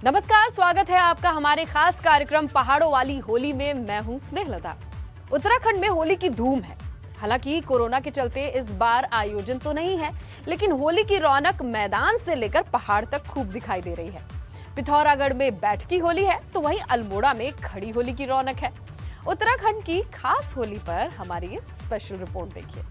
नमस्कार, स्वागत है आपका हमारे खास कार्यक्रम पहाड़ों वाली होली में। मैं हूं स्नेहलता। उत्तराखंड में होली की धूम है। हालांकि कोरोना के चलते इस बार आयोजन तो नहीं है, लेकिन होली की रौनक मैदान से लेकर पहाड़ तक खूब दिखाई दे रही है। पिथौरागढ़ में बैठकी होली है, तो वहीं अल्मोड़ा में खड़ी होली की रौनक है। उत्तराखंड की खास होली पर हमारी स्पेशल रिपोर्ट देखिए।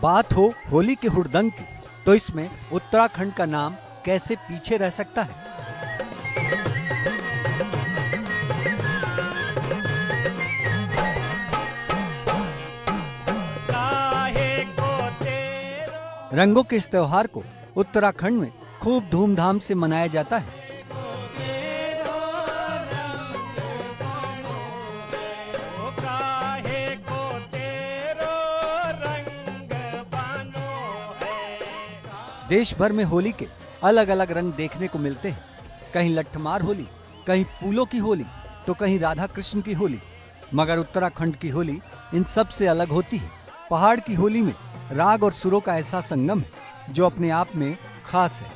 बात हो होली के हुड़दंग की, तो इसमें उत्तराखंड का नाम कैसे पीछे रह सकता है। रंगों के इस त्योहार को उत्तराखंड में खूब धूमधाम से मनाया जाता है। देश भर में होली के अलग अलग रंग देखने को मिलते हैं। कहीं लट्ठमार होली, कहीं फूलों की होली, तो कहीं राधा कृष्ण की होली। मगर उत्तराखंड की होली इन सब से अलग होती है। पहाड़ की होली में राग और सुरों का ऐसा संगम है जो अपने आप में खास है।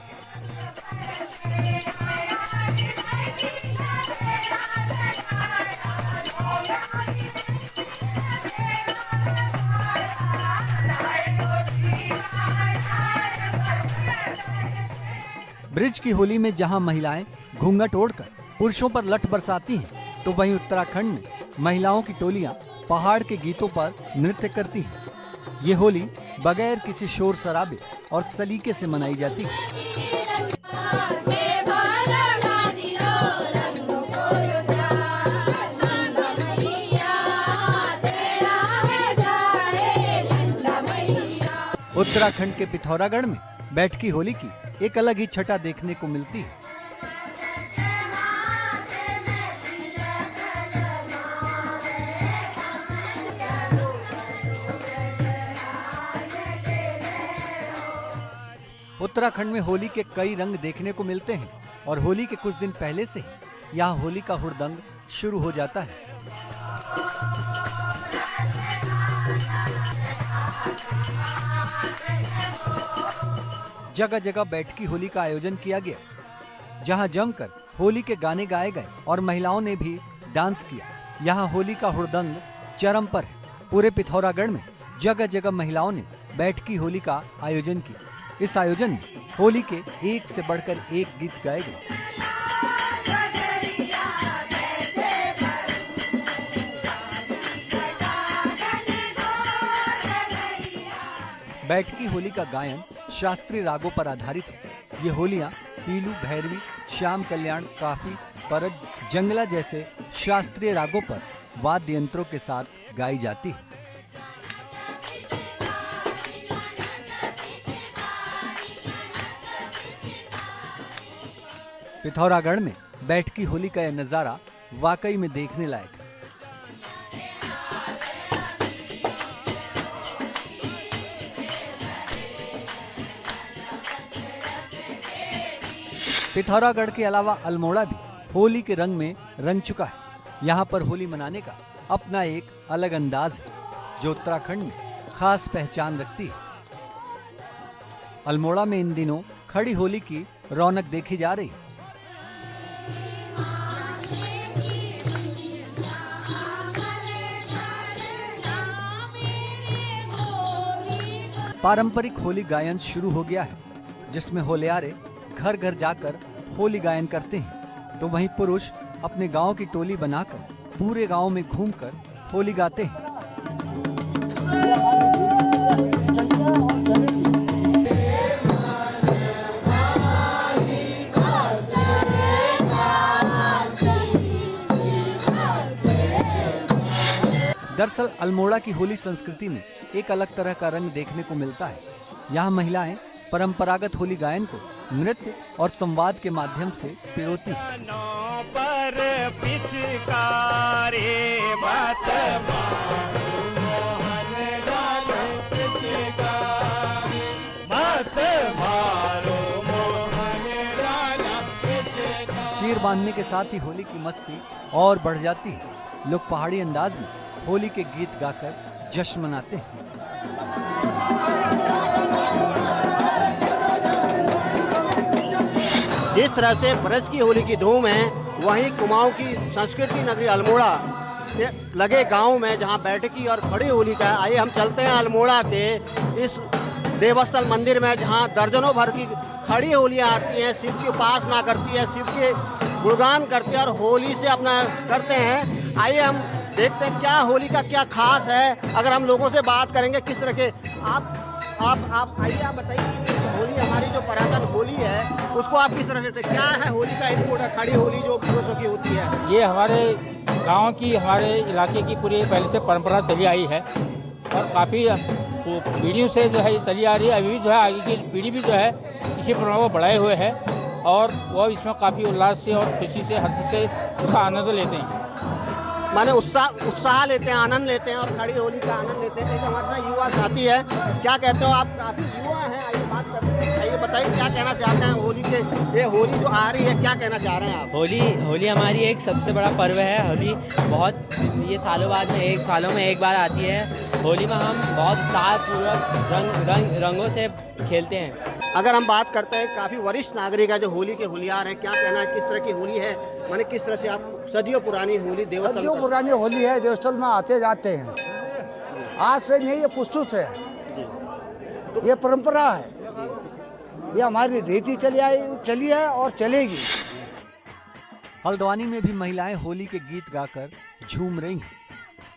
ब्रिज की होली में जहां महिलाएं घूंघट ओढ़कर पुरुषों पर लठ बरसाती हैं, तो वहीं उत्तराखंड में महिलाओं की टोलियां पहाड़ के गीतों पर नृत्य करती हैं। ये होली बगैर किसी शोर शराबे और सलीके से मनाई जाती है। उत्तराखंड के पिथौरागढ़ में बैठकी होली की एक अलग ही छटा देखने को मिलती है। उत्तराखंड में होली के कई रंग देखने को मिलते हैं और होली के कुछ दिन पहले से ही यहाँ होली का हुड़दंग शुरू हो जाता है। जगह जगह बैठकी होली का आयोजन किया गया, जहां जमकर होली के गाने गाए गए और महिलाओं ने भी डांस किया। यहां होली का हुड़दंग चरम पर है। पूरे पिथौरागढ़ में जगह जगह महिलाओं ने बैठकी होली का आयोजन किया। इस आयोजन में होली के एक से बढ़कर एक गीत गाए गए। बैठकी होली का गायन शास्त्रीय रागों पर आधारित है। ये होलियां पीलू, भैरवी, श्याम कल्याण, काफी, परज, जंगला जैसे शास्त्रीय रागों पर वाद्य यंत्रों के साथ गाई जाती है। पिथौरागढ़ में बैठकी होली का यह नजारा वाकई में देखने लायक है। पिथौरागढ़ के अलावा अल्मोड़ा भी होली के रंग में रंग चुका है। यहाँ पर होली मनाने का अपना एक अलग अंदाज है जो उत्तराखंड में खास पहचान रखती है। अल्मोड़ा में इन दिनों खड़ी होली की रौनक देखी जा रही है। पारंपरिक होली गायन शुरू हो गया है, जिसमें होलियारे घर घर जाकर होली गायन करते हैं, तो वहीं पुरुष अपने गांव की टोली बनाकर पूरे गांव में घूमकर होली गाते हैं। दरअसल अल्मोड़ा की होली संस्कृति में एक अलग तरह का रंग देखने को मिलता है। यहाँ महिलाएं परंपरागत होली गायन को नृत्य और संवाद के माध्यम से पिरोती हैं। चीर बांधने के साथ ही होली की मस्ती और बढ़ जाती है। लोग पहाड़ी अंदाज में होली के गीत गाकर जश्न मनाते हैं। जिस तरह से ब्रज की होली की धूम है, वहीं कुमाऊं की संस्कृति नगरी अल्मोड़ा से लगे गांव में जहां बैठकी और खड़ी होली का, आइए हम चलते हैं अल्मोड़ा के इस देवस्थल मंदिर में, जहां दर्जनों भर की खड़ी होलियां आती हैं, शिव की उपासना करती है, शिव के गुणगान करते हैं और होली से अपना करते हैं। आइए हम देखते हैं क्या होली का क्या खास है। अगर हम लोगों से बात करेंगे किस तरह के आप आइए, आप बताइए कि होली हमारी जो पुरातन होली है उसको आप किस तरह से, क्या है होली का इनपुट है, खड़ी होली जो पुरुषों की होती है? ये हमारे गांव की, हमारे इलाके की पूरी पहले से परंपरा चली आई है और काफ़ी पीढ़ियों से जो है ये चली आ रही है। अभी भी जो है आगे की पीढ़ी भी जो है इसी परंपरा को बढ़ाए हुए है और वो इसमें काफ़ी उल्लास से और खुशी से, हर्ष से इसका आनंद लेते हैं। माने उत्साह लेते हैं, आनंद लेते हैं और खड़ी होली का आनंद लेते हैं। हमारे साथ युवा साथी है, क्या कहते हो आप? काफी युवा हैं, आइए बात करते हैं। आइए बताइए क्या कहना चाहते हैं होली के, ये होली जो आ रही है क्या कहना चाह रहे हैं आप? होली हमारी एक सबसे बड़ा पर्व है। होली बहुत, ये सालों बाद में सालों में एक बार आती है। होली में हम बहुत उत्साहपूर्वक रंगों से खेलते हैं। अगर हम बात करते हैं, काफ़ी वरिष्ठ नागरिक है जो होली के होलियार हैं, क्या कहना है, किस तरह की होली है, माने किस तरह से आप सदियों पुरानी होली देवस्थल, सदियों पुरानी होली है, देवस्थल में आते जाते हैं। आज से नहीं, ये पुस्तु से है, ये परंपरा है, ये हमारी रीति चली है और चलेगी। हल्द्वानी में भी महिलाएं होली के गीत गाकर झूम रही हैं।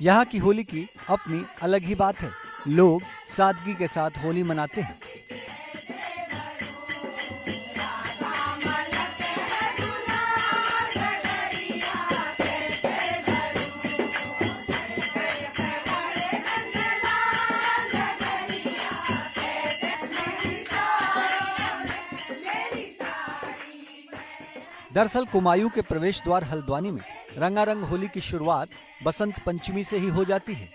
यहाँ की होली की अपनी अलग ही बात है। लोग सादगी के साथ होली मनाते हैं। दरअसल कुमायूं के प्रवेश द्वार हल्द्वानी में रंगारंग होली की शुरुआत बसंत पंचमी से ही हो जाती है।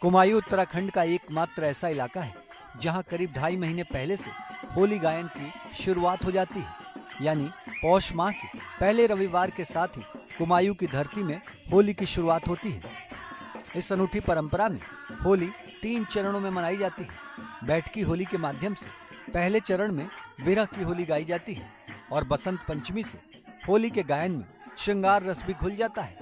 कुमायूं उत्तराखंड का एकमात्र ऐसा इलाका है जहां करीब 2.5 महीने पहले से होली गायन की शुरुआत हो जाती है। यानी पौष माह के पहले रविवार के साथ ही कुमायूं की धरती में होली की शुरुआत होती है। इस अनूठी परंपरा में होली 3 चरणों में मनाई जाती है। बैठकी होली के माध्यम से पहले चरण में विरह की होली गाई जाती है और बसंत पंचमी से होली के गायन में श्रृंगार रस भी घुल जाता है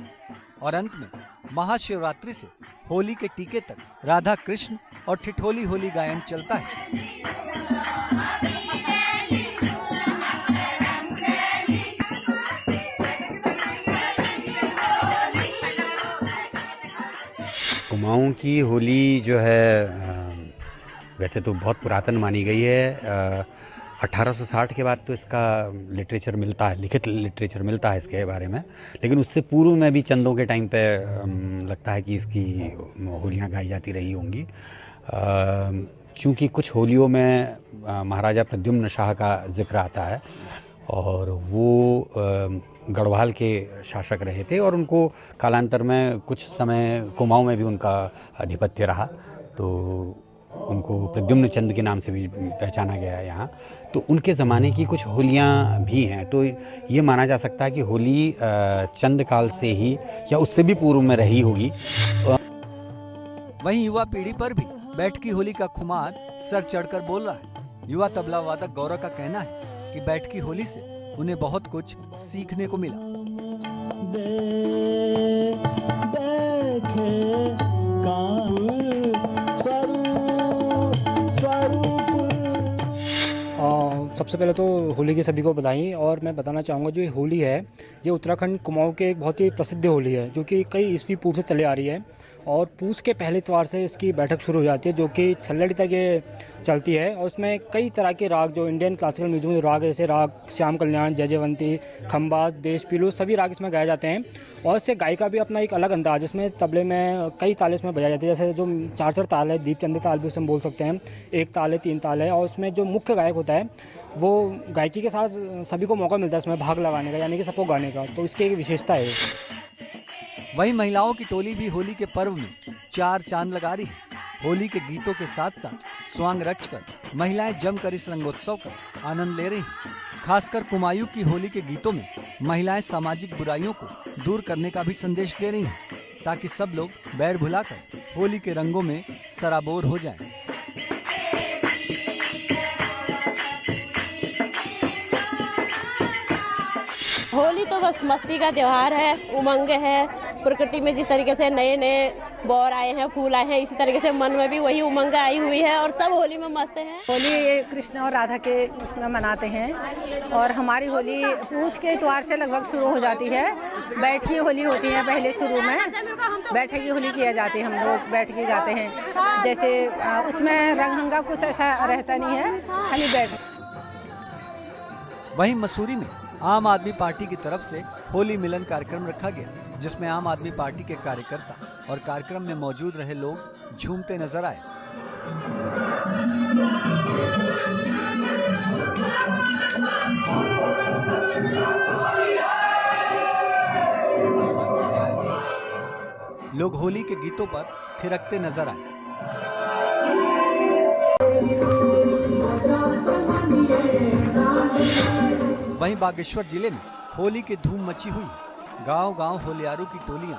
और अंत में महाशिवरात्रि से होली के टीके तक राधा कृष्ण और ठिठोली होली गायन चलता है। कुमाऊं की होली जो है वैसे तो बहुत पुरातन मानी गई है। 1860 के बाद तो इसका लिटरेचर मिलता है, लिखित लिटरेचर मिलता है इसके बारे में, लेकिन उससे पूर्व में भी चंदों के टाइम पे लगता है कि इसकी होलियां गाई जाती रही होंगी। चूँकि कुछ होलियों में महाराजा प्रद्युम्न शाह का जिक्र आता है और वो गढ़वाल के शासक रहे थे और उनको कालांतर में कुछ समय कुमाऊं में भी उनका आधिपत्य रहा, तो उनको प्रद्युम्न चंद के नाम से भी पहचाना गया है यहाँ। तो उनके ज़माने की कुछ होलियाँ भी हैं, तो ये माना जा सकता है कि होली चंद काल से ही या उससे भी पूर्व में रही होगी। वहीं युवा पीढ़ी पर भी बैठकी होली का खुमार सर चढ़कर बोल रहा है। युवा तबला वादक गौरव का कहना है कि बैठकी होली से उन्हें बहुत कुछ सीखने को मिला। सबसे पहले तो होली की सभी को बधाई। और मैं बताना चाहूँगा जो ये होली है ये उत्तराखंड कुमाऊँ के एक बहुत ही प्रसिद्ध होली है जो कि कई ईस्वी पूर्व से चले आ रही है। और पूस के पहले इतवार से इसकी बैठक शुरू हो जाती है जो कि छल्लड़ी तक ये चलती है। और उसमें कई तरह के राग जो इंडियन क्लासिकल म्यूजिक में राग जैसे राग श्याम कल्याण, जय जयवंती, खम्बाज, देश पीलू सभी राग इसमें गाए जाते हैं। और इससे गाय का भी अपना एक अलग अंदाज, इसमें तबले में कई ताल इसमें बजाए जाते हैं। जैसे जो 4 ताल है, दीपचंदी ताल भी उसमें बोल सकते हैं, 1 ताल है, 3 ताल है। और उसमें जो मुख्य गायक होता है वो गायकी के साथ सभी को मौका मिलता है इसमें भाग लगाने का, यानी कि सबको गाने का, तो इसकी एक विशेषता है। वहीं महिलाओं की टोली भी होली के पर्व में 4 चांद लगा रही है। होली के गीतों के साथ साथ स्वांग रचकर महिलाएं जमकर इस रंगोत्सव का आनंद ले रही हैं। खासकर कुमायूं की होली के गीतों में महिलाएं सामाजिक बुराइयों को दूर करने का भी संदेश दे रही हैं ताकि सब लोग बैर भुलाकर होली के रंगों में सराबोर हो जाएं। होली तो बस मस्ती का त्योहार है, उमंग है। प्रकृति में जिस तरीके से नए नए बौर आए हैं, फूल आए हैं, इसी तरीके से मन में भी वही उमंग आई हुई है और सब होली में मस्त हैं। होली कृष्ण और राधा के उसमें मनाते हैं और हमारी होली पूस के इतवार से लगभग शुरू हो जाती है। बैठकी होली होती है, पहले शुरू में बैठक की होली किया जाती है, हम लोग बैठ के गाते हैं। जैसे उसमें रंग कुछ ऐसा रहता नहीं है, खाली बैठ। वहीं मसूरी में आम आदमी पार्टी की तरफ से होली मिलन कार्यक्रम रखा गया जिसमें आम आदमी पार्टी के कार्यकर्ता और कार्यक्रम में मौजूद रहे लोग झूमते नजर आए। लोग होली के गीतों पर थिरकते नजर आए। वहीं बागेश्वर जिले में होली की धूम मची हुई है। गांव-गांव होलियारों की टोलियां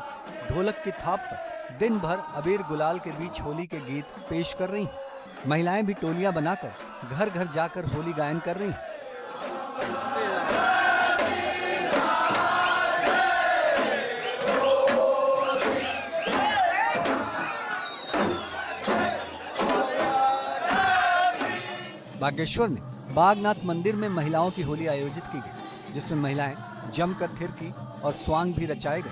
ढोलक की थाप पर दिन भर अबीर गुलाल के बीच होली के गीत पेश कर रही हैं। महिलाएं भी टोलियां बनाकर घर घर जाकर होली गायन कर रही हैं। बागेश्वर में बागनाथ मंदिर में महिलाओं की होली आयोजित की गई जिसमें महिलाएं जमकर थिरकी और स्वांग भी रचाए गए।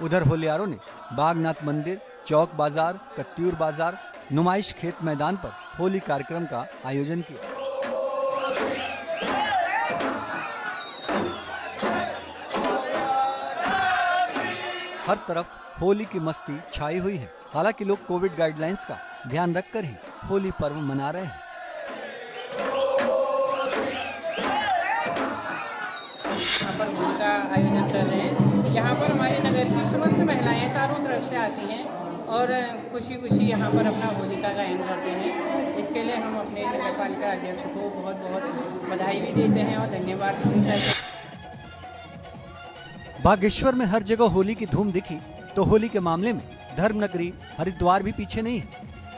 उधर होलियारों ने बागनाथ मंदिर, चौक बाजार, कत्यूर बाजार, नुमाइश खेत मैदान पर होली कार्यक्रम का आयोजन किया। हर तरफ होली की मस्ती छाई हुई है। हालांकि लोग कोविड गाइडलाइंस का ध्यान रखकर ही होली पर्व मना रहे हैं। यहाँ पर होली का आयोजन कर रहे हैं। यहाँ पर हमारे नगर की समस्त महिलाएं चारों तरफ से आती हैं और खुशी खुशी यहाँ पर अपना होली का गायन करते हैं। इसके लिए हम अपने नगर पालिका अध्यक्ष को बहुत बहुत बधाई भी देते हैं और धन्यवाद भी करते हैं। बागेश्वर में हर जगह होली की धूम दिखी तो होली के मामले में धर्मनगरी हरिद्वार भी पीछे नहीं है।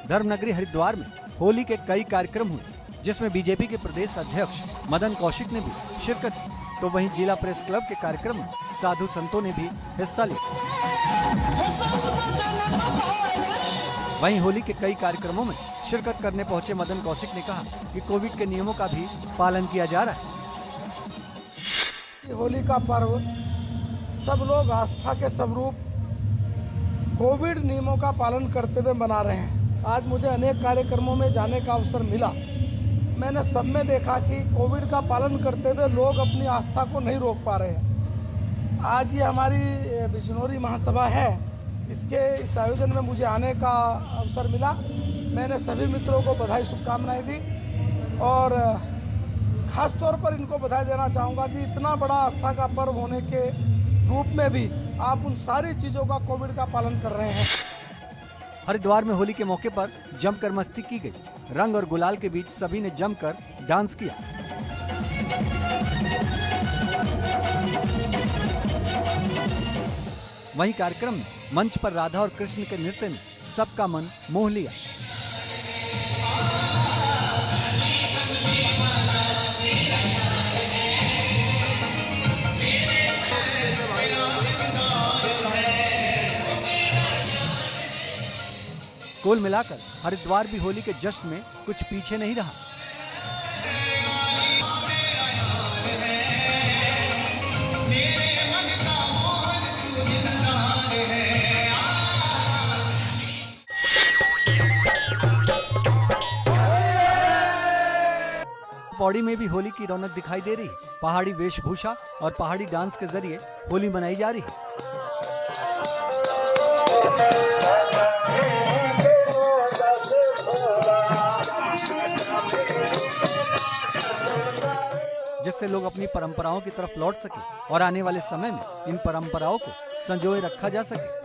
धर्मनगरी हरिद्वार में होली के कई कार्यक्रम हुए जिसमें बीजेपी के प्रदेश अध्यक्ष मदन कौशिक ने भी शिरकत की, तो वहीं जिला प्रेस क्लब के कार्यक्रम में साधु संतों ने भी हिस्सा लिया। वहीं होली के कई कार्यक्रमों में शिरकत करने पहुंचे मदन कौशिक ने कहा कि कोविड के नियमों का भी पालन किया जा रहा है। होली का पर्व सब लोग आस्था के स्वरूप कोविड नियमों का पालन करते हुए मना रहे हैं। आज मुझे अनेक कार्यक्रमों में जाने का अवसर मिला। मैंने सब में देखा कि कोविड का पालन करते हुए लोग अपनी आस्था को नहीं रोक पा रहे हैं। आज ये हमारी बिजनौरी महासभा है, इस आयोजन में मुझे आने का अवसर मिला। मैंने सभी मित्रों को बधाई शुभकामनाएं दी और ख़ास तौर पर इनको बधाई देना चाहूँगा कि इतना बड़ा आस्था का पर्व होने के रूप में भी आप उन सारी चीज़ों का कोविड का पालन कर रहे हैं। हरिद्वार में होली के मौके पर जमकर मस्ती की गई। रंग और गुलाल के बीच सभी ने जमकर डांस किया। वहीं कार्यक्रम में मंच पर राधा और कृष्ण के नृत्य ने सबका मन मोह लिया। कुल मिलाकर हरिद्वार भी होली के जश्न में कुछ पीछे नहीं रहा। पौड़ी में भी होली की रौनक दिखाई दे रही है। पहाड़ी वेशभूषा और पहाड़ी डांस के जरिए होली मनाई जा रही है। जिससे लोग अपनी परंपराओं की तरफ लौट सके और आने वाले समय में इन परंपराओं को संजोए रखा जा सके।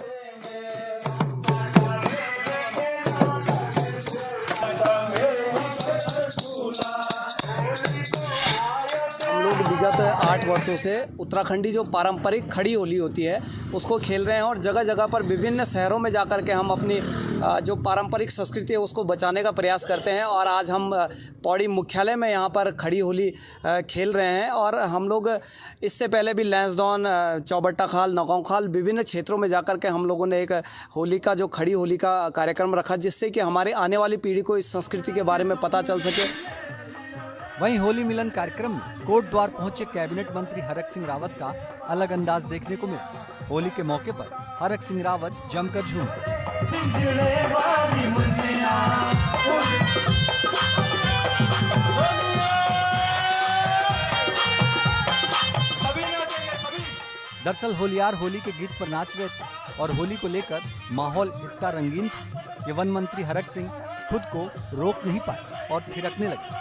विगत 8 वर्षों से उत्तराखंडी जो पारंपरिक खड़ी होली होती है उसको खेल रहे हैं और जगह जगह पर विभिन्न शहरों में जाकर के हम अपनी जो पारंपरिक संस्कृति है उसको बचाने का प्रयास करते हैं। और आज हम पौड़ी मुख्यालय में यहाँ पर खड़ी होली खेल रहे हैं और हम लोग इससे पहले भी लैंसडौन, चौबट्टा खाल, नगांव खाल विभिन्न क्षेत्रों में जाकर के हम लोगों ने एक होली का जो खड़ी होली का कार्यक्रम रखा, जिससे कि हमारे आने वाली पीढ़ी को इस संस्कृति के बारे में पता चल सके। वहीं होली मिलन कार्यक्रम में कोटद्वार पहुंचे कैबिनेट मंत्री हरक सिंह रावत का अलग अंदाज देखने को मिला। होली के मौके पर हरक सिंह रावत जमकर झूमे। दरअसल होलियार होली के गीत पर नाच रहे थे और होली को लेकर माहौल इतना रंगीन था कि वन मंत्री हरक सिंह खुद को रोक नहीं पाए और थिरकने लगे।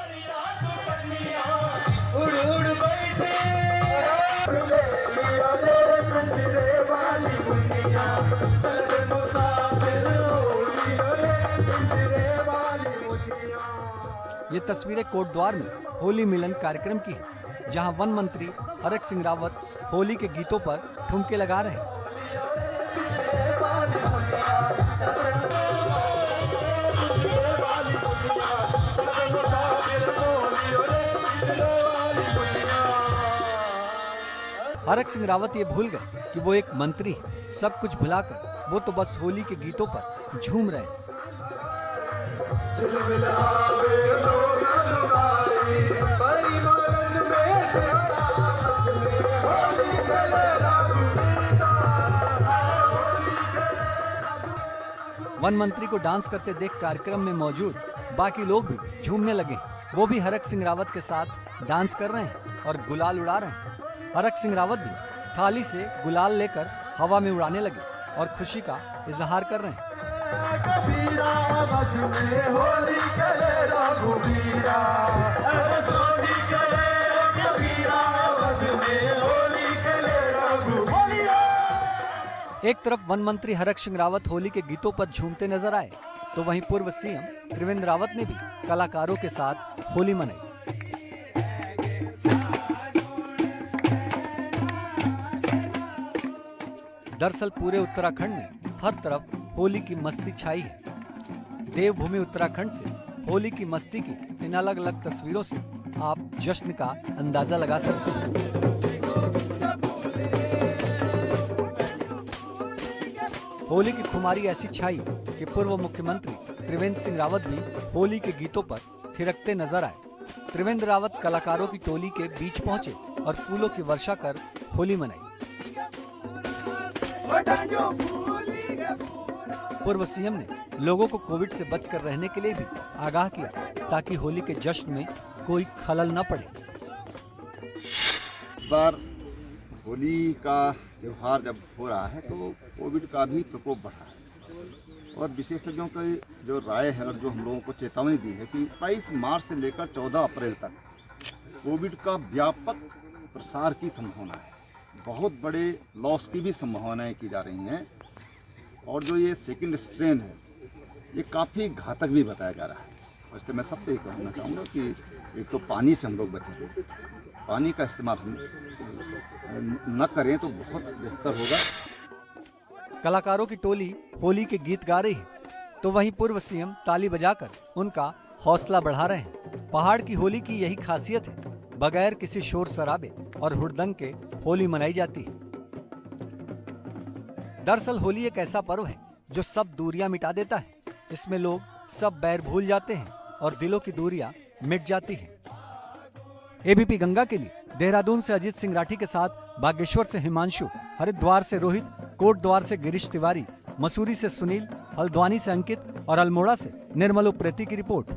ये तस्वीरें कोटद्वार में होली मिलन कार्यक्रम की है, जहां वन मंत्री हरक सिंह रावत होली के गीतों पर ठुमके लगा रहे हैं। हरक सिंह रावत ये भूल गए कि वो एक मंत्री है। सब कुछ भुलाकर वो तो बस होली के गीतों पर झूम रहे हैं। वन मंत्री को डांस करते देख कार्यक्रम में मौजूद बाकी लोग भी झूमने लगे। वो भी हरक सिंह रावत के साथ डांस कर रहे हैं और गुलाल उड़ा रहे हैं। हरक सिंह रावत भी थाली से गुलाल लेकर हवा में उड़ाने लगे और खुशी का इजहार कर रहे हैं। एक तरफ वन मंत्री हरक सिंह रावत होली के गीतों पर झूमते नजर आए, तो वहीं पूर्व सीएम त्रिवेंद्र रावत ने भी कलाकारों के साथ होली मनाई। दरअसल पूरे उत्तराखंड में हर तरफ होली की मस्ती छाई है। देवभूमि उत्तराखंड से होली की मस्ती की इन अलग अलग तस्वीरों से आप जश्न का अंदाजा लगा सकते हैं। होली की खुमारी ऐसी छाई कि पूर्व मुख्यमंत्री त्रिवेंद्र सिंह रावत भी होली के गीतों पर थिरकते नजर आए। त्रिवेंद्र रावत कलाकारों की टोली के बीच पहुंचे और फूलों की वर्षा कर होली मनाई। पूर्व सीएम ने लोगों को कोविड से बचकर रहने के लिए भी आगाह किया, ताकि होली के जश्न में कोई खलल न पड़े। इस बार होली का त्योहार जब हो रहा है तो कोविड का भी प्रकोप बढ़ा है और विशेषज्ञों की जो राय है और जो हम लोगों को चेतावनी दी है कि 22 मार्च से लेकर 14 अप्रैल तक कोविड का व्यापक प्रसार की संभावना है। बहुत बड़े लॉस की भी संभावनाएं की जा रही हैं और जो ये सेकंड स्ट्रेन है ये काफ़ी घातक भी बताया जा रहा है। इसलिए मैं सबसे ये कहना चाहूँगा कि एक तो पानी से हम लोग बचें, पानी का इस्तेमाल हम न करें तो बहुत बेहतर होगा। कलाकारों की टोली होली के गीत गा रही है, तो वहीं पूर्व सीएम ताली बजाकर उनका हौसला बढ़ा रहे हैं। पहाड़ की होली की यही खासियत है, बगैर किसी शोर शराबे और हुड़दंग के होली मनाई जाती है। दरअसल होली एक ऐसा पर्व है जो सब दूरियां मिटा देता है। इसमें लोग सब बैर भूल जाते हैं और दिलों की दूरियां मिट जाती हैं। एबीपी गंगा के लिए देहरादून से अजीत सिंह राठी के साथ बागेश्वर से हिमांशु, हरिद्वार से रोहित, कोटद्वार से गिरीश तिवारी, मसूरी से सुनील, हल्द्वानी से अंकित और अल्मोड़ा से निर्मल उप्रेती की रिपोर्ट।